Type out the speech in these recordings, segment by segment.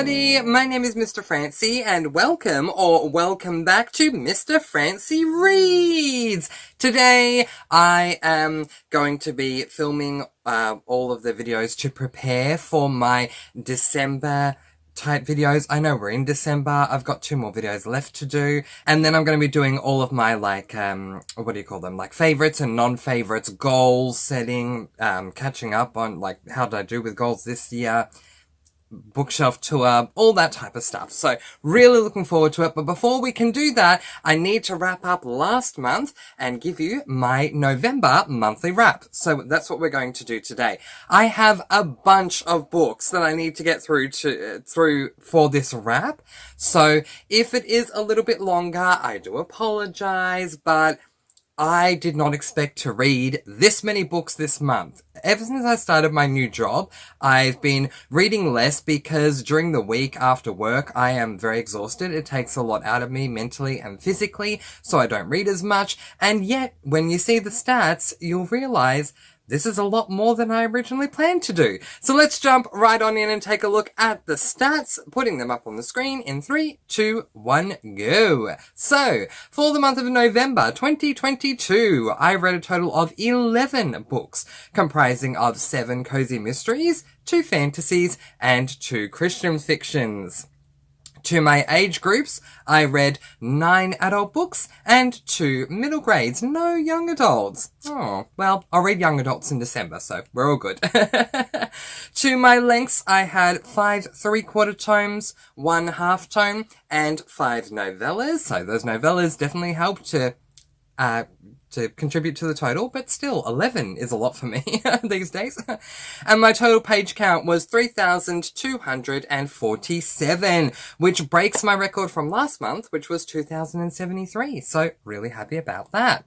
everybody, my name is Mr. Francy and welcome back to Mr. Francy Reads. Today I am going to be filming all of the videos to prepare for my December type videos. I know we're in December, I've got 2 more videos left to do, and then I'm going to be doing all of my what do you call them, like favorites and non-favorites, goals setting, catching up on like how did I do with goals this year, bookshelf tour, all that type of stuff. So really looking forward to it. But before we can do that, I need to wrap up last month and give you my November monthly wrap. So that's what we're going to do today. I have a bunch of books that I need to get through for this wrap. So if it is a little bit longer, I do apologize, but I did not expect to read this many books this month. Ever since I started my new job, I've been reading less because during the week after work, I am very exhausted. It takes a lot out of me mentally and physically, so I don't read as much. And yet, when you see the stats, you'll realize this is a lot more than I originally planned to do. So let's jump right on in and take a look at the stats, putting them up on the screen in 3, 2, 1, go. So, for the month of November 2022, I read a total of 11 books, comprising of 7 cozy mysteries, 2 fantasies, and 2 Christian fictions. To my age groups, I read 9 adult books and 2 middle grades, no young adults. Oh, well, I'll read young adults in December, so we're all good. To my lengths, I had 5 3/4 tomes, 1 half tome, and 5 novellas. So those novellas definitely helped to contribute to the total, but still, 11 is a lot for me these days. And my total page count was 3,247, which breaks my record from last month, which was 2,073. So really happy about that.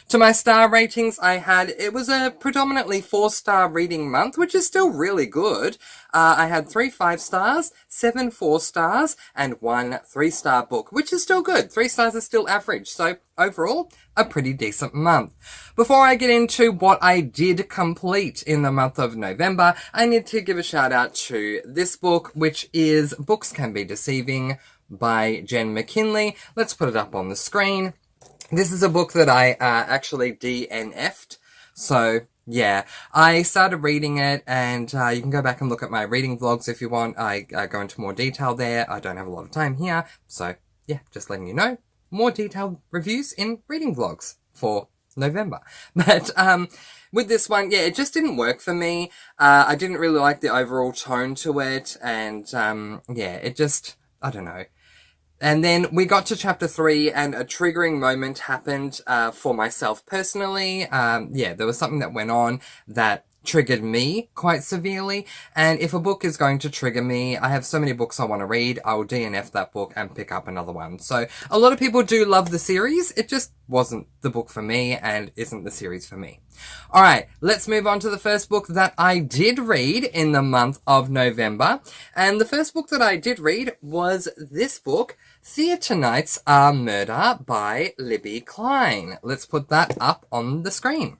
To my star ratings, it was a predominantly 4-star reading month, which is still really good. I had 3 5-stars, 7 4-stars, and 1 3-star book, which is still good. 3 stars is still average, so overall, a pretty decent month. Before I get into what I did complete in the month of November, I need to give a shout out to this book, which is Books Can Be Deceiving by Jen McKinley. Let's put it up on the screen. This is a book that I actually DNF'd. So, yeah, I started reading it, and you can go back and look at my reading vlogs if you want. I go into more detail there. I don't have a lot of time here. So, yeah, just letting you know. More detailed reviews in reading vlogs for November. But with this one, yeah, it just didn't work for me. I didn't really like the overall tone to it, and yeah, it just, I don't know. And then we got to chapter 3 and a triggering moment happened for myself personally. Yeah, there was something that went on that triggered me quite severely. And if a book is going to trigger me, I have so many books I want to read, I will DNF that book and pick up another one. So a lot of people do love the series. It just wasn't the book for me and isn't the series for me. All right, let's move on to the first book that I did read in the month of November. And the first book that I did read was this book, Theatre Nights Are Murder by Libby Klein. Let's put that up on the screen.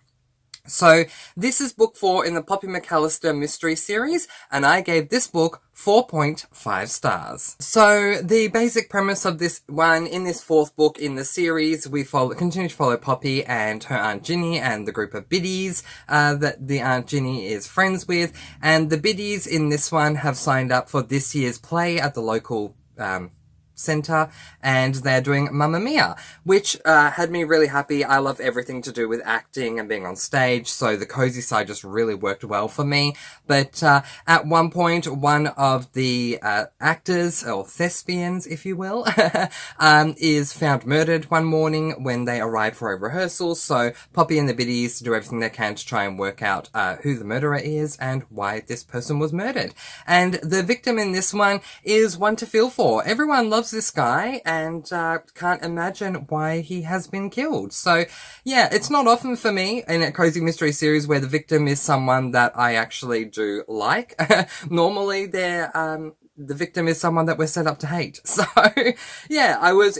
So this is book 4 in the Poppy McAllister mystery series, and I gave this book 4.5 stars. So the basic premise of this one, in this 4th book in the series, we continue to follow Poppy and her Aunt Ginny and the group of biddies that the Aunt Ginny is friends with, and the biddies in this one have signed up for this year's play at the local Centre, and they're doing Mamma Mia, which had me really happy. I love everything to do with acting and being on stage, so the cozy side just really worked well for me. But at one point, one of the actors, or thespians, if you will, is found murdered one morning when they arrive for a rehearsal, so Poppy and the biddies do everything they can to try and work out who the murderer is and why this person was murdered. And the victim in this one is one to feel for. Everyone loves this guy and can't imagine why he has been killed. So yeah, it's not often for me in a cozy mystery series where the victim is someone that I actually do like. Normally they're the victim is someone that we're set up to hate. So yeah, I was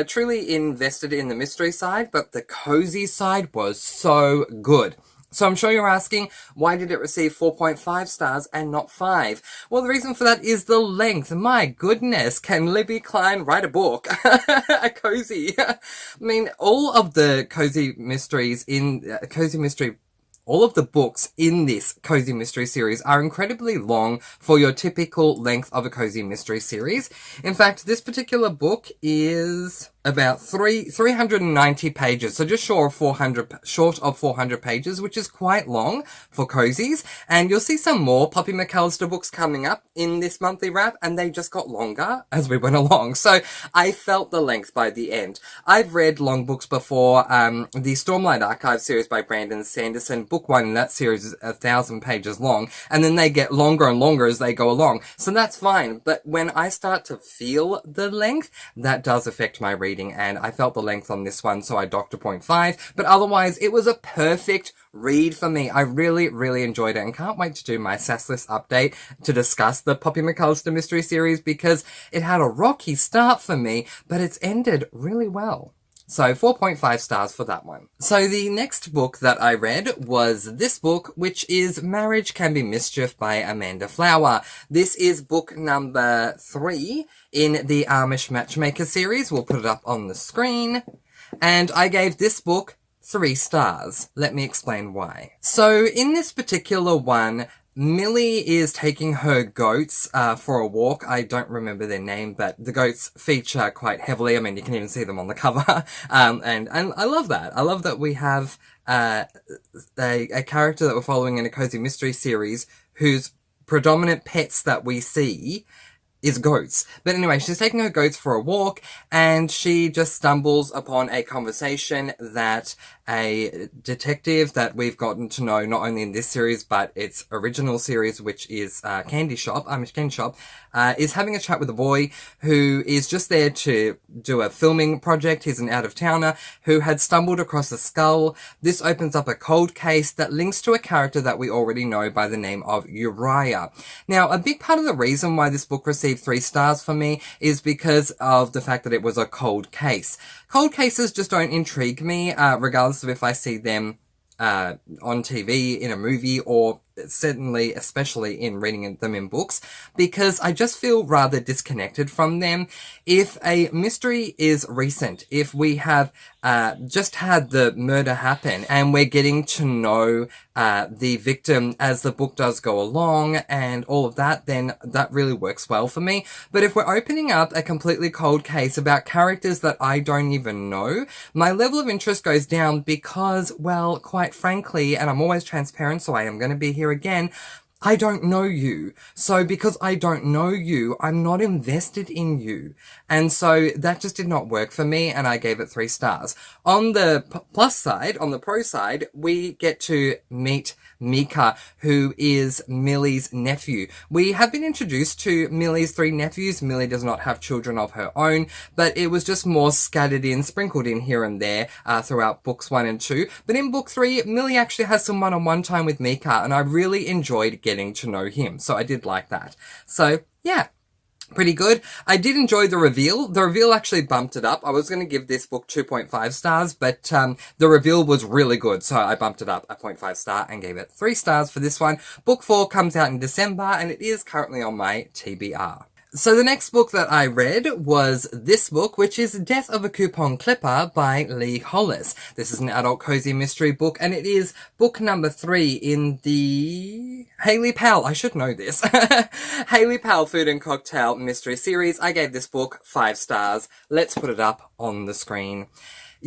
truly invested in the mystery side, but the cozy side was so good. So I'm sure you're asking, why did it receive 4.5 stars and not 5? Well, the reason for that is the length. My goodness, can Libby Klein write a book? A cozy. I mean, all of the cozy mysteries in cozy mystery, all of the books in this cozy mystery series are incredibly long for your typical length of a cozy mystery series. In fact, this particular book is about 390 pages, so just short of 400 pages, which is quite long for cozies. And you'll see some more Poppy McAllister books coming up in this monthly wrap, and they just got longer as we went along. So I felt the length by the end. I've read long books before. The Stormlight Archive series by Brandon Sanderson, book 1 in that series is 1,000 pages long, and then they get longer and longer as they go along. So that's fine. But when I start to feel the length, that does affect my reading. And I felt the length on this one, so I docked a 0.5. But otherwise, it was a perfect read for me. I really, really enjoyed it and can't wait to do my Sassless update to discuss the Poppy McAllister mystery series because it had a rocky start for me, but it's ended really well. So 4.5 stars for that one. So the next book that I read was this book, which is Marriage Can Be Mischief by Amanda Flower. This is book number 3 in the Amish Matchmaker series. We'll put it up on the screen. And I gave this book 3 stars. Let me explain why. So in this particular one, Millie is taking her goats for a walk. I don't remember their name, but the goats feature quite heavily. I mean, you can even see them on the cover. And I love that. I love that we have a character that we're following in a cozy mystery series whose predominant pets that we see is goats. But anyway, she's taking her goats for a walk, and she just stumbles upon a conversation that a detective that we've gotten to know not only in this series, but its original series, which is Amish Candy Shop, is having a chat with a boy who is just there to do a filming project. He's an out-of-towner who had stumbled across a skull. This opens up a cold case that links to a character that we already know by the name of Uriah. Now, a big part of the reason why this book received 3 stars for me is because of the fact that it was a cold case. Cold cases just don't intrigue me, regardless of if I see them on TV, in a movie, or certainly, especially in reading them in books, because I just feel rather disconnected from them. If a mystery is recent, if we have just had the murder happen and we're getting to know the victim as the book does go along and all of that, then that really works well for me. But if we're opening up a completely cold case about characters that I don't even know, my level of interest goes down because, well, quite frankly, and I'm always transparent, so I am going to be here again, I don't know you. So because I don't know you, I'm not invested in you. And so that just did not work for me, and I gave it 3 stars. On the plus side, on the pro side, we get to meet Mika, who is Millie's nephew. We have been introduced to Millie's 3 nephews. Millie does not have children of her own, but it was just more scattered in, sprinkled in here and there throughout books 1 and 2. But in book 3, Millie actually has some one-on-one time with Mika, and I really enjoyed getting to know him. So I did like that. So, yeah. Pretty good. I did enjoy the reveal. The reveal actually bumped it up. I was going to give this book 2.5 stars, but the reveal was really good, so I bumped it up a 0.5 star and gave it 3 stars for this one. Book 4 comes out in December, and it is currently on my TBR. So the next book that I read was this book, which is Death of a Coupon Clipper by Lee Hollis. This is an adult cozy mystery book, and it is book number 3 in the Hayley Powell, I should know this, Hayley Powell Food and Cocktail Mystery Series. I gave this book 5 stars. Let's put it up on the screen.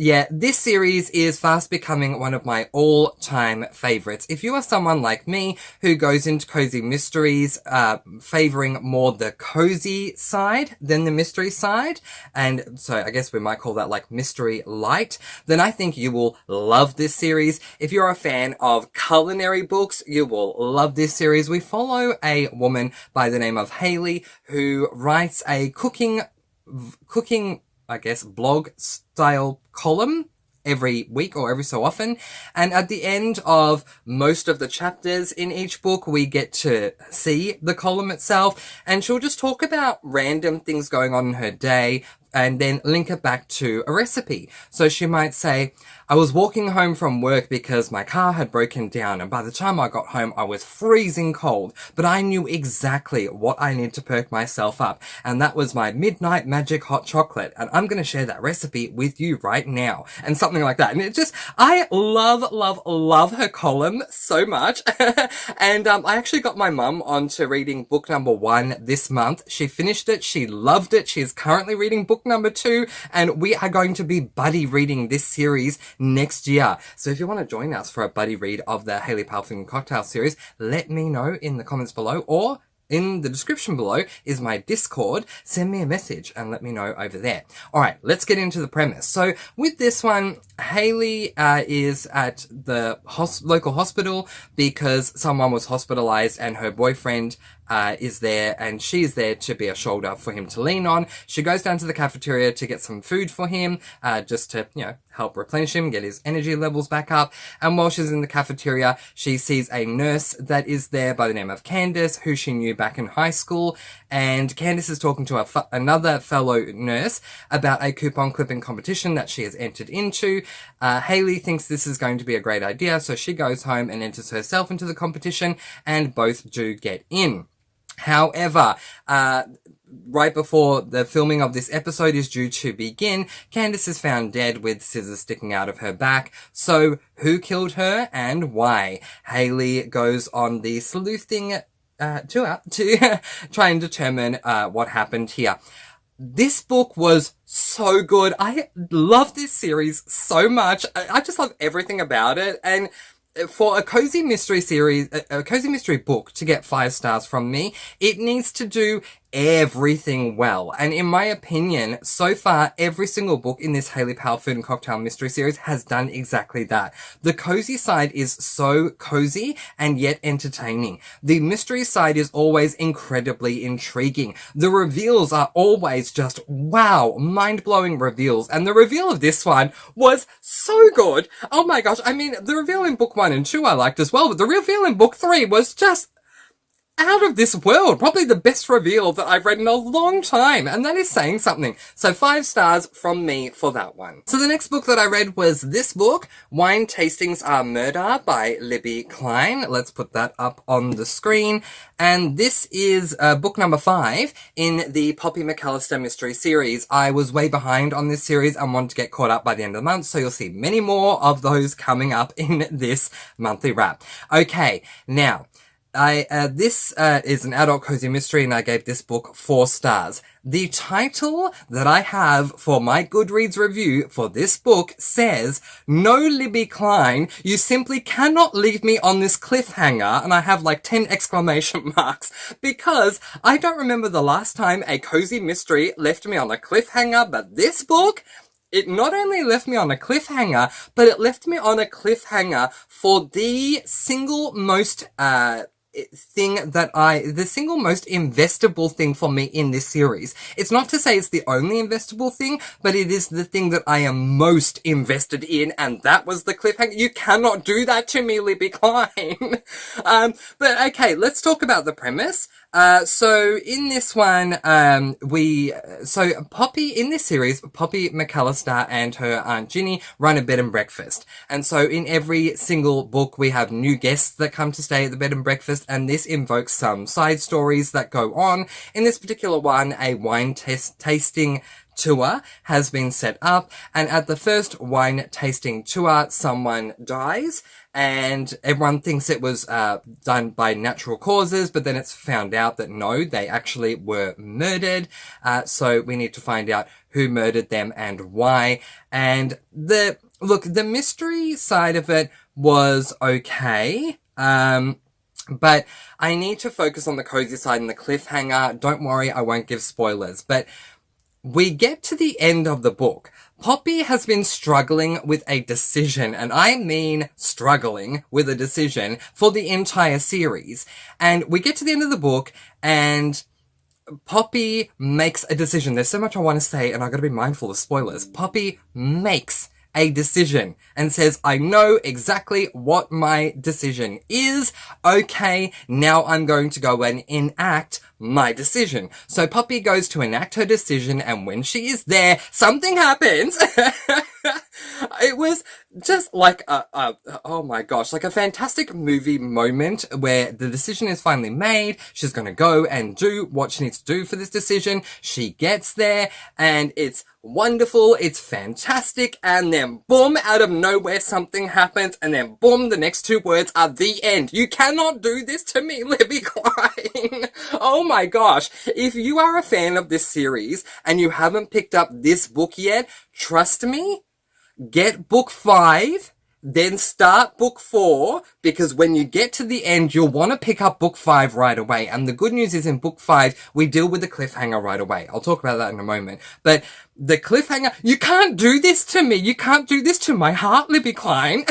Yeah, this series is fast becoming one of my all-time favorites. If you are someone like me who goes into cozy mysteries, favoring more the cozy side than the mystery side, and so I guess we might call that like mystery light, then I think you will love this series. If you're a fan of culinary books, you will love this series. We follow a woman by the name of Hayley who writes a cooking, I guess, blog style column every week or every so often. And at the end of most of the chapters in each book, we get to see the column itself. And she'll just talk about random things going on in her day, and then link it back to a recipe. So she might say, I was walking home from work because my car had broken down, and by the time I got home, I was freezing cold, but I knew exactly what I need to perk myself up, and that was my midnight magic hot chocolate, and I'm going to share that recipe with you right now, and something like that. And it just, I love her column so much. And I actually got my mum onto reading book number 1 this month. She finished it, she loved it, she is currently reading book number 2, and we are going to be buddy reading this series next year. So if you want to join us for a buddy read of the Hayley Powell Food and Cocktail series, let me know in the comments below, or in the description below is my Discord. Send me a message and let me know over there. All right, let's get into the premise. So with this one, Hayley is at the local hospital because someone was hospitalized, and her boyfriend is there, and she's there to be a shoulder for him to lean on. She goes down to the cafeteria to get some food for him, just to, help replenish him, get his energy levels back up. And while she's in the cafeteria, she sees a nurse that is there by the name of Candace, who she knew back in high school. And Candace is talking to another fellow nurse about a coupon clipping competition that she has entered into. Hayley thinks this is going to be a great idea, so she goes home and enters herself into the competition, and both do get in. However, right before the filming of this episode is due to begin, Candace is found dead with scissors sticking out of her back. So who killed her and why? Hayley goes on the sleuthing tour to try and determine what happened here. This book was so good. I love this series so much. I just love everything about it. And for a cozy mystery series, a cozy mystery book to get 5 stars from me, it needs to do everything well. And in my opinion, so far, every single book in this Hayley Powell Food and Cocktail mystery series has done exactly that. The cozy side is so cozy and yet entertaining. The mystery side is always incredibly intriguing. The reveals are always just, wow, mind-blowing reveals. And the reveal of this one was so good. Oh my gosh. I mean, the reveal in book 1 and 2 I liked as well, but the reveal in book 3 was just out of this world. Probably the best reveal that I've read in a long time, and that is saying something. So 5 stars from me for that one. So the next book that I read was this book, Wine Tastings Are Murder by Libby Klein. Let's put that up on the screen. And this is book number 5 in the Poppy McAllister mystery series. I was way behind on this series and wanted to get caught up by the end of the month, so you'll see many more of those coming up in this monthly wrap. Okay, now, this is an adult cozy mystery, and I gave this book 4 stars. The title that I have for my Goodreads review for this book says, "No, Libby Klein, you simply cannot leave me on this cliffhanger," and I have like 10 exclamation marks, because I don't remember the last time a cozy mystery left me on a cliffhanger, but this book, it not only left me on a cliffhanger, but it left me on a cliffhanger for the single most, the single most investable thing for me in this series. It's not to say it's the only investable thing, but it is the thing that I am most invested in, and that was the cliffhanger. You cannot do that to me, Libby Klein. But okay, let's talk about the premise. So in this one, Poppy, in this series, Poppy McAllister and her Aunt Ginny run a bed and breakfast. And so in every single book, we have new guests that come to stay at the bed and breakfast, and this invokes some side stories that go on. In this particular one, a wine tasting tour has been set up, and at the first wine tasting tour, someone dies, and everyone thinks it was done by natural causes, but then it's found out that no, they actually were murdered. So we need to find out who murdered them and why. And the mystery side of it was okay. But I need to focus on the cozy side and the cliffhanger. Don't worry, I won't give spoilers. But we get to the end of the book. Poppy has been struggling with a decision, and I mean struggling with a decision, for the entire series. And we get to the end of the book, and Poppy makes a decision. There's so much I want to say, and I've got to be mindful of spoilers. Poppy makes a decision and says, I know exactly what my decision is. Okay, now I'm going to go and enact my decision. So Poppy goes to enact her decision, and when she is there, something happens. It was just like oh my gosh, like a fantastic movie moment where the decision is finally made. She's going to go and do what she needs to do for this decision. She gets there and it's wonderful. It's fantastic. And then boom, out of nowhere, something happens. And then boom, the next two words are the end. You cannot do this to me, Libby Klein. Oh my gosh. If you are a fan of this series and you haven't picked up this book yet, trust me, get book 5, then start book 4, because when you get to the end, you'll want to pick up book 5 right away. And the good news is in book 5, we deal with the cliffhanger right away. I'll talk about that in a moment. But the cliffhanger, you can't do this to me. You can't do this to my heart, Libby Klein.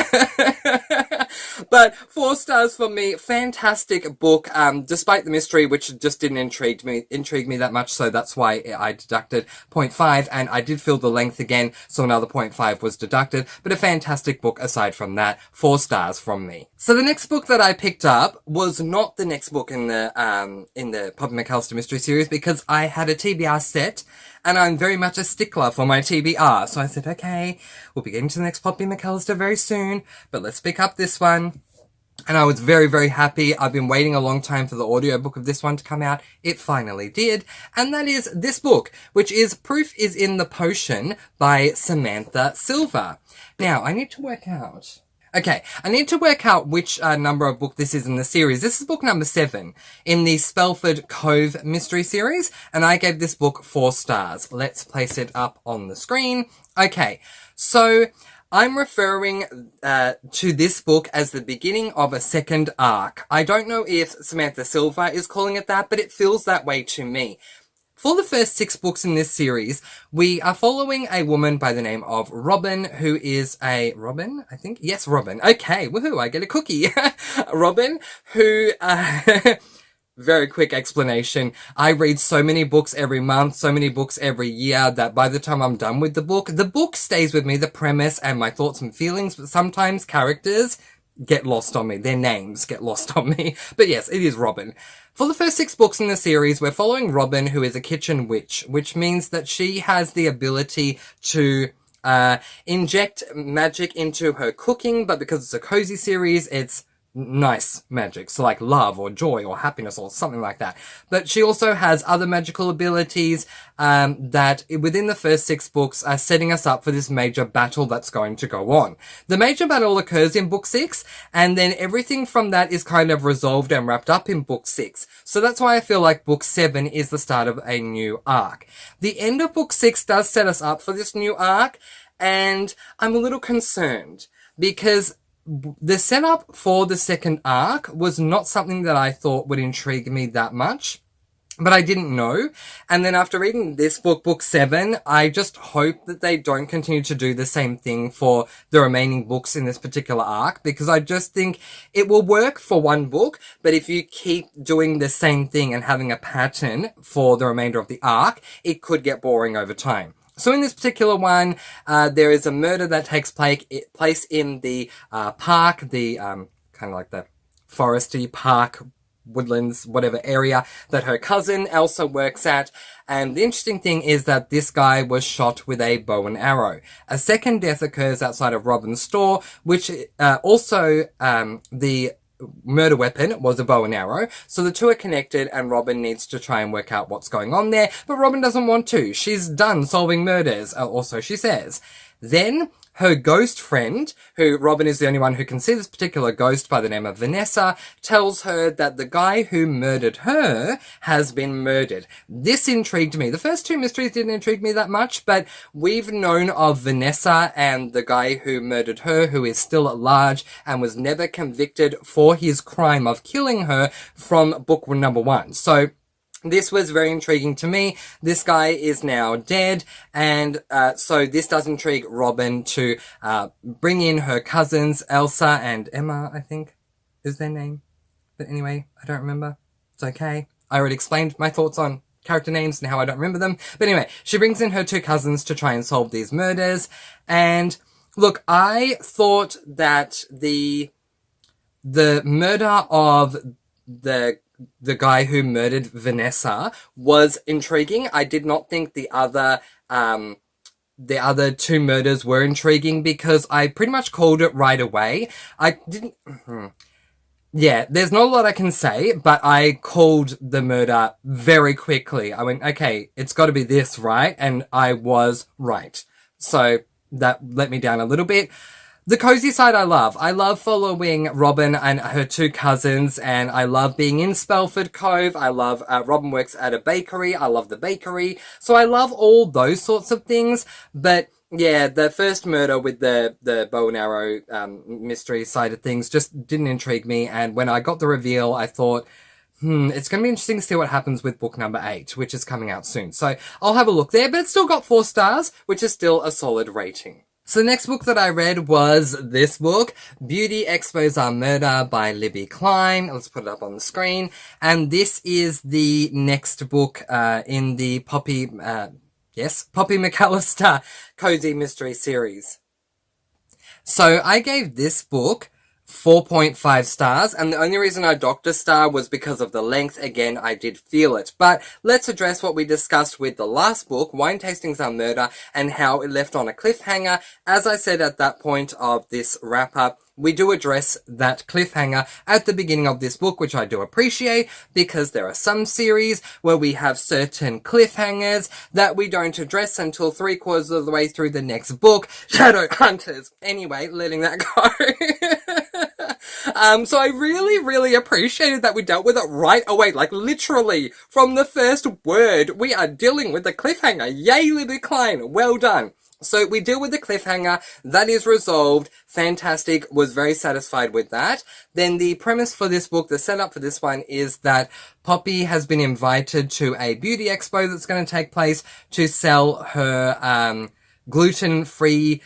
But 4 stars for me. Fantastic book. Despite the mystery, which just didn't intrigue me that much. So that's why I deducted 0.5, and I did feel the length again. So another 0.5 was deducted, but a fantastic book aside from that. 4 stars from me. So the next book that I picked up was not the next book in the Poppy McAllister mystery series, because I had a TBR set, and I'm very much a stickler for my TBR. So I said, okay, we'll be getting to the next Poppy McAllister very soon, but let's pick up this one. And I was very, very happy. I've been waiting a long time for the audiobook of this one to come out. It finally did. And that is this book, which is Proof is in the Potion by Samantha Silver. Now, I need to work out... Okay, I need to work out which number of book this is in the series. This is book number 7 in the Spelford Cove mystery series, and I gave this book 4 stars. Let's place it up on the screen. Okay, so I'm referring to this book as the beginning of a second arc. I don't know if Samantha Silver is calling it that, but it feels that way to me. For the first 6 books in this series, we are following a woman by the name of Robin, who is a... Robin, I think? Yes, Robin. Okay, woohoo, I get a cookie. Robin, who... Very quick explanation. I read so many books every month, so many books every year, that by the time I'm done with the book stays with me, the premise and my thoughts and feelings, but sometimes characters get lost on me. Their names get lost on me. But yes, it is Robin. For the first 6 books in the series, we're following Robin, who is a kitchen witch, which means that she has the ability to inject magic into her cooking, but because it's a cozy series, it's nice magic, so like love or joy or happiness or something like that. But she also has other magical abilities that within the first 6 books are setting us up for this major battle that's going to go on. The major battle occurs in book 6, and then everything from that is kind of resolved and wrapped up in book 6. So that's why I feel like book 7 is the start of a new arc. The end of book 6 does set us up for this new arc, and I'm a little concerned because the setup for the second arc was not something that I thought would intrigue me that much, but I didn't know. And then after reading this book, book 7, I just hope that they don't continue to do the same thing for the remaining books in this particular arc, because I just think it will work for one book, but if you keep doing the same thing and having a pattern for the remainder of the arc, it could get boring over time. So in this particular one, there is a murder that takes place in the park, the kind of like the foresty park, woodlands, whatever area that her cousin Elsa works at. And the interesting thing is that this guy was shot with a bow and arrow. A second death occurs outside of Robin's store, which also the murder weapon was a bow and arrow. So the two are connected, and Robin needs to try and work out what's going on there. But Robin doesn't want to. She's done solving murders, also she says. Then her ghost friend, who Robin is the only one who can see this particular ghost by the name of Vanessa, tells her that the guy who murdered her has been murdered. This intrigued me. The first 2 mysteries didn't intrigue me that much, but we've known of Vanessa and the guy who murdered her, who is still at large and was never convicted for his crime of killing her, from book number 1. So this was very intriguing to me. This guy is now dead, and so this does intrigue Robin to bring in her cousins, Elsa and Emma, I think is their name. But anyway, I don't remember. It's okay. I already explained my thoughts on character names and how I don't remember them. But anyway, she brings in her 2 cousins to try and solve these murders, and Look, I thought that the murder of the guy who murdered Vanessa was intriguing. I did not think the other two murders were intriguing because I pretty much called it right away. I didn't... Yeah, there's not a lot I can say, but I called the murder very quickly. I went, okay, it's got to be this, right? And I was right. So that let me down a little bit. The cozy side I love. I love following Robin and her two cousins, and I love being in Spelford Cove. I love Robin works at a bakery. I love the bakery. So I love all those sorts of things. But yeah, the first murder with the bow and arrow mystery side of things just didn't intrigue me. And when I got the reveal, I thought, it's going to be interesting to see what happens with book number 8, which is coming out soon. So I'll have a look there, but it's still got 4 stars, which is still a solid rating. So the next book that I read was this book, Beauty Expos Are Murder by Libby Klein. Let's put it up on the screen. And this is the next book in the Poppy McAllister Cozy Mystery series. So I gave this book 4.5 stars, and the only reason I docked a star was because of the length. Again, I did feel it. But let's address what we discussed with the last book, Wine Tastings Are Murder, and how it left on a cliffhanger. As I said at that point of this wrap-up, we do address that cliffhanger at the beginning of this book, which I do appreciate, because there are some series where we have certain cliffhangers that we don't address until 3/4 of the way through the next book. Shadowhunters. Anyway, letting that go. So I really, really appreciated that we dealt with it right away. Like, literally, from the first word, we are dealing with the cliffhanger. Yay, Libby Klein. Well done. So we deal with the cliffhanger. That is resolved. Fantastic. Was very satisfied with that. Then the premise for this book, the setup for this one, is that Poppy has been invited to a beauty expo that's going to take place to sell her gluten-free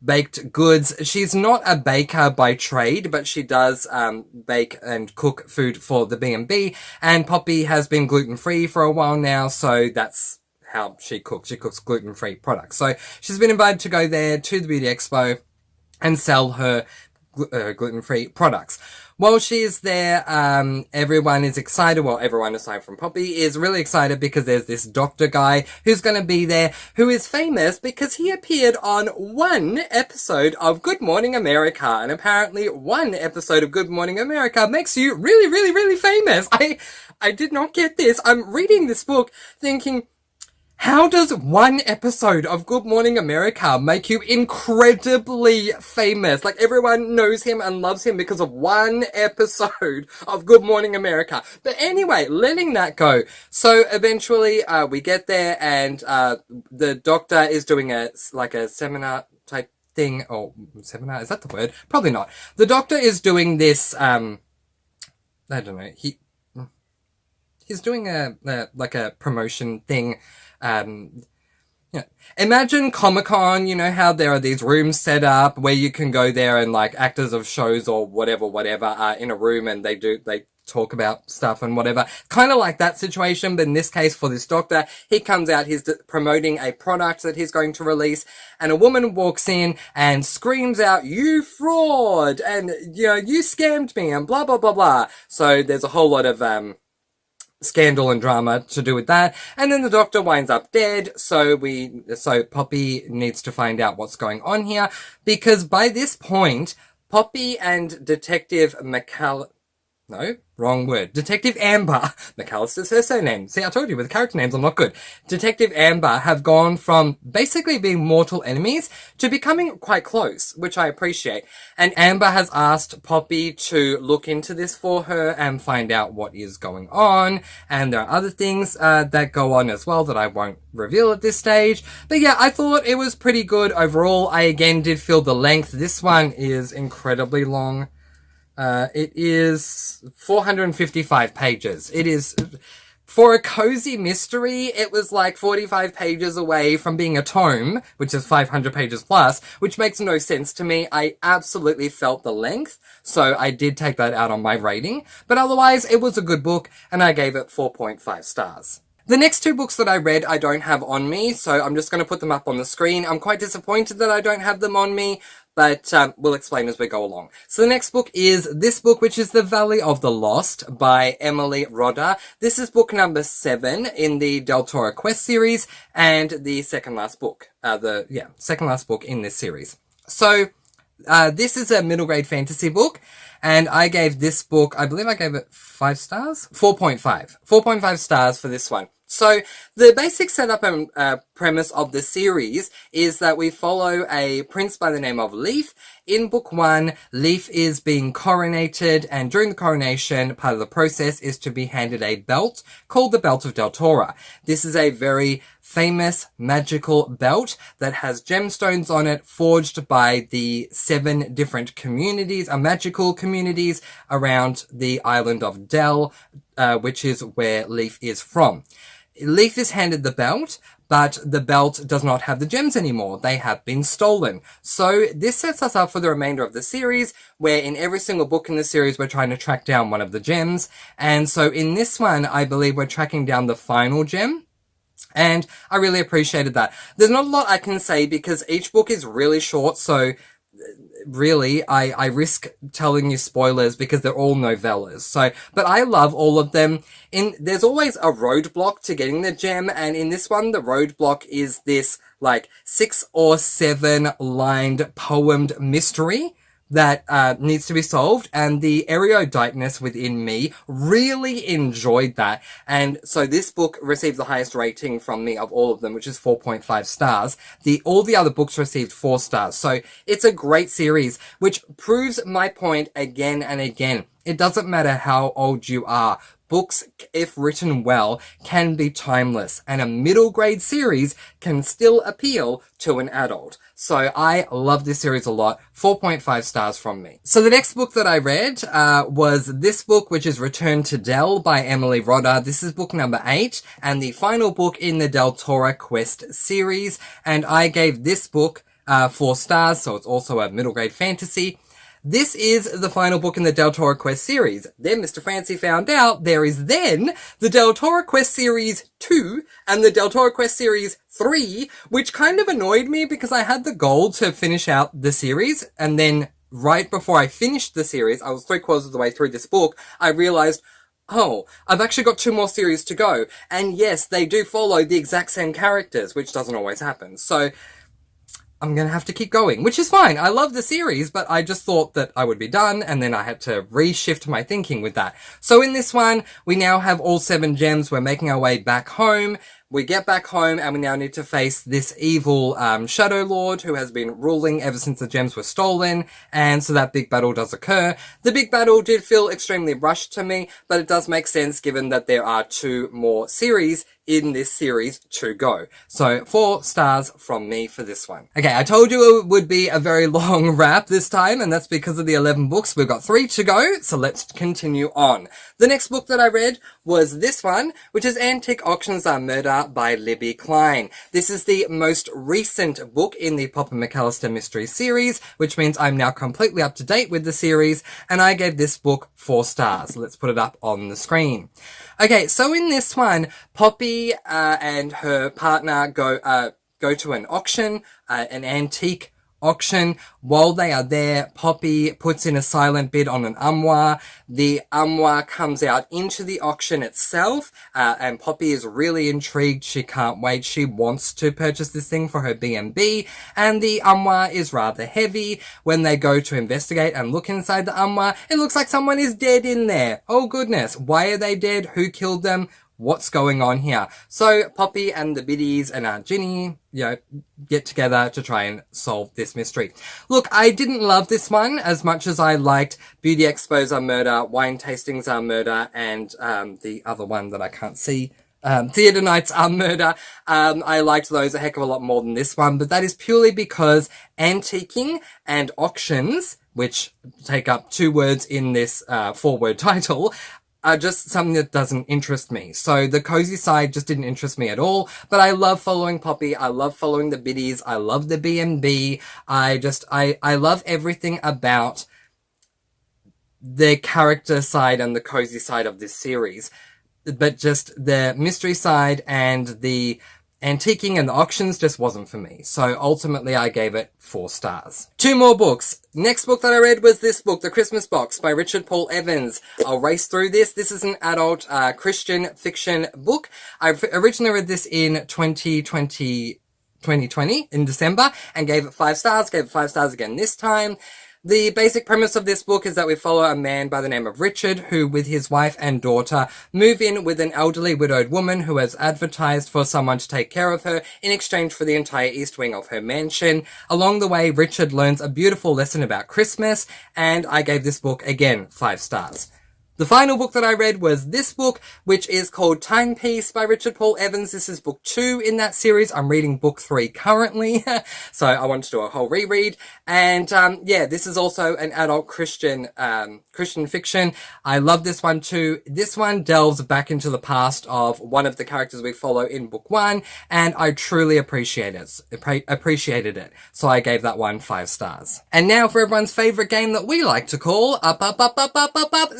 baked goods. She's not a baker by trade, but she does bake and cook food for the B&B, and Poppy has been gluten-free for a while now, so that's how she cooks. She cooks gluten-free products. So she's been invited to go there to the beauty expo and sell her gluten-free products. While she is there, everyone is excited. Well, everyone aside from Poppy is really excited because there's this doctor guy who's going to be there, who is famous because he appeared on one episode of Good Morning America. And apparently one episode of Good Morning America makes you really, really, really famous. I did not get this. I'm reading this book thinking, how does one episode of Good Morning America make you incredibly famous? Like, everyone knows him and loves him because of one episode of Good Morning America. But anyway, letting that go. So eventually, we get there, and the doctor is doing a seminar type thing. Oh, seminar? Is that the word? Probably not. The doctor is doing this, I don't know. He's doing a promotion thing. Imagine Comic-Con, you know how there are these rooms set up where you can go there and like actors of shows or whatever are in a room and they talk about stuff and whatever. Kind of like that situation, but in this case for this doctor, he comes out, he's promoting a product that he's going to release, and a woman walks in and screams out, "You fraud!" and, you know, "You scammed me," and blah, blah, blah, blah. So there's a whole lot of, scandal and drama to do with that, and then the doctor winds up dead, so Poppy needs to find out what's going on here, because by this point, Poppy and Detective Detective Amber. McAllister's her surname. See, I told you, with character names, I'm not good. Detective Amber have gone from basically being mortal enemies to becoming quite close, which I appreciate. And Amber has asked Poppy to look into this for her and find out what is going on. And there are other things that go on as well that I won't reveal at this stage. But yeah, I thought it was pretty good overall. I again did feel the length. This one is incredibly long. It is 455 pages. It is, for a cozy mystery, it was like 45 pages away from being a tome, which is 500 pages plus, which makes no sense to me. I absolutely felt the length, so I did take that out on my rating. But otherwise, it was a good book, and I gave it 4.5 stars. The next two books that I read I don't have on me, so I'm just going to put them up on the screen. I'm quite disappointed that I don't have them on me, but we'll explain as we go along. So the next book is this book, which is The Valley of the Lost by Emily Rodda. This is book number 7 in the Del Toro Quest series, and the second last book. Second last book in this series. So this is a middle grade fantasy book, and I gave this book, I believe I gave it 5 stars? 4.5. 4.5 stars for this one. So the basic setup and premise of the series is that we follow a prince by the name of Leaf. In book 1, Leaf is being coronated, and during the coronation, part of the process is to be handed a belt called the Belt of Del Toro. This is a very famous magical belt that has gemstones on it forged by the 7 different communities, magical communities around the island of Del, which is where Leaf is from. Leaf is handed the belt, but the belt does not have the gems anymore. They have been stolen. So this sets us up for the remainder of the series, where in every single book in the series we're trying to track down one of the gems. And so in this one, I believe we're tracking down the final gem. And I really appreciated that. There's not a lot I can say because each book is really short, so really, I risk telling you spoilers because they're all novellas. So, but I love all of them. There's always a roadblock to getting the gem, and in this one, the roadblock is this, 6 or 7 lined poemed mystery that needs to be solved, and the eruditeness within me really enjoyed that. And so this book received the highest rating from me of all of them, which is 4.5 stars. All the other books received 4 stars. So it's a great series, which proves my point again and again. It doesn't matter how old you are. Books, if written well, can be timeless, and a middle grade series can still appeal to an adult. So I love this series a lot. 4.5 stars from me. So the next book that I read was this book, which is Return to Del by Emily Rodda. This is book number 8 and the final book in the Del Toro Quest series. And I gave this book 4 stars, so it's also a middle grade fantasy. This is the final book in the Del Toro Quest series. Then Mr. Francy found out there is then the Del Toro Quest series 2 and the Del Toro Quest series 3, which kind of annoyed me because I had the goal to finish out the series, and then right before I finished the series, I was 3/4 of the way through this book, I realized, oh, I've actually got 2 more series to go. And yes, they do follow the exact same characters, which doesn't always happen. So I'm going to have to keep going, which is fine. I love the series, but I just thought that I would be done, and then I had to reshift my thinking with that. So in this one, we now have all 7 gems. We're making our way back home. We get back home, and we now need to face this evil Shadow Lord who has been ruling ever since the gems were stolen, and so that big battle does occur. The big battle did feel extremely rushed to me, but it does make sense given that there are 2 more series in this series to go. So 4 stars from me for this one. Okay, I told you it would be a very long wrap this time, and that's because of the 11 books. We've got 3 to go, so let's continue on. The next book that I read was this one, which is Antique Auctions Are Murder by Libby Klein. This is the most recent book in the Popper McAllister Mystery series, which means I'm now completely up to date with the series, and I gave this book 4 stars. Let's put it up on the screen. Okay, so in this one, Poppy and her partner go to an auction, an antique auction. While they are there, Poppy puts in a silent bid on an armoire. The armoire comes out into the auction itself, and Poppy is really intrigued. She can't wait. She wants to purchase this thing for her B&B, and the armoire is rather heavy. When they go to investigate and look inside the armoire, it looks like someone is dead in there. Oh goodness, why are they dead? Who killed them? What's going on here? So Poppy and the biddies and Aunt Ginny, get together to try and solve this mystery. Look, I didn't love this one as much as I liked Beauty Expos Are Murder, Wine Tastings Are Murder, and the other one that I can't see, Theatre Nights Are Murder. I liked those a heck of a lot more than this one, but that is purely because antiquing and auctions, which take up 2 words in this 4-word title, are just something that doesn't interest me. So the cozy side just didn't interest me at all, but I love following Poppy. I love following the biddies. I love the B&B. I love everything about the character side and the cozy side of this series. but just the mystery side and the antiquing and the auctions just wasn't for me. So ultimately I gave it 4 stars. 2 more books. Next book that I read was this book, The Christmas Box by Richard Paul Evans. I'll race through this. This is an adult Christian fiction book. I originally read this in 2020 in December and gave it 5 stars, gave it 5 stars again this time. The basic premise of this book is that we follow a man by the name of Richard who, with his wife and daughter, move in with an elderly widowed woman who has advertised for someone to take care of her in exchange for the entire east wing of her mansion. Along the way, Richard learns a beautiful lesson about Christmas, and I gave this book, again, 5 stars. The final book that I read was this book, which is called Timepiece by Richard Paul Evans. This is book 2 in that series. I'm reading book 3 currently, so I wanted to do a whole reread. And yeah, this is also an adult Christian fiction. I love this one too. This one delves back into the past of one of the characters we follow in book 1, and I truly appreciated it. So I gave that one 5 stars. And now for everyone's favorite game that we like to call Up.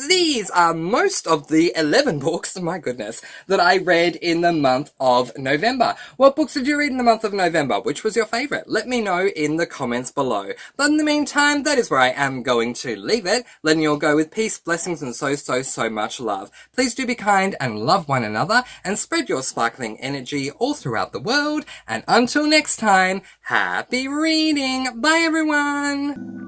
These are most of the 11 books, my goodness, that I read in the month of November. What books did you read in the month of November? Which was your favorite? Let me know in the comments below. But in the meantime, that is where I am going to leave it, letting you all go with peace, blessings, and so much love. Please do be kind and love one another, and spread your sparkling energy all throughout the world. And until next time, happy reading. Bye, everyone.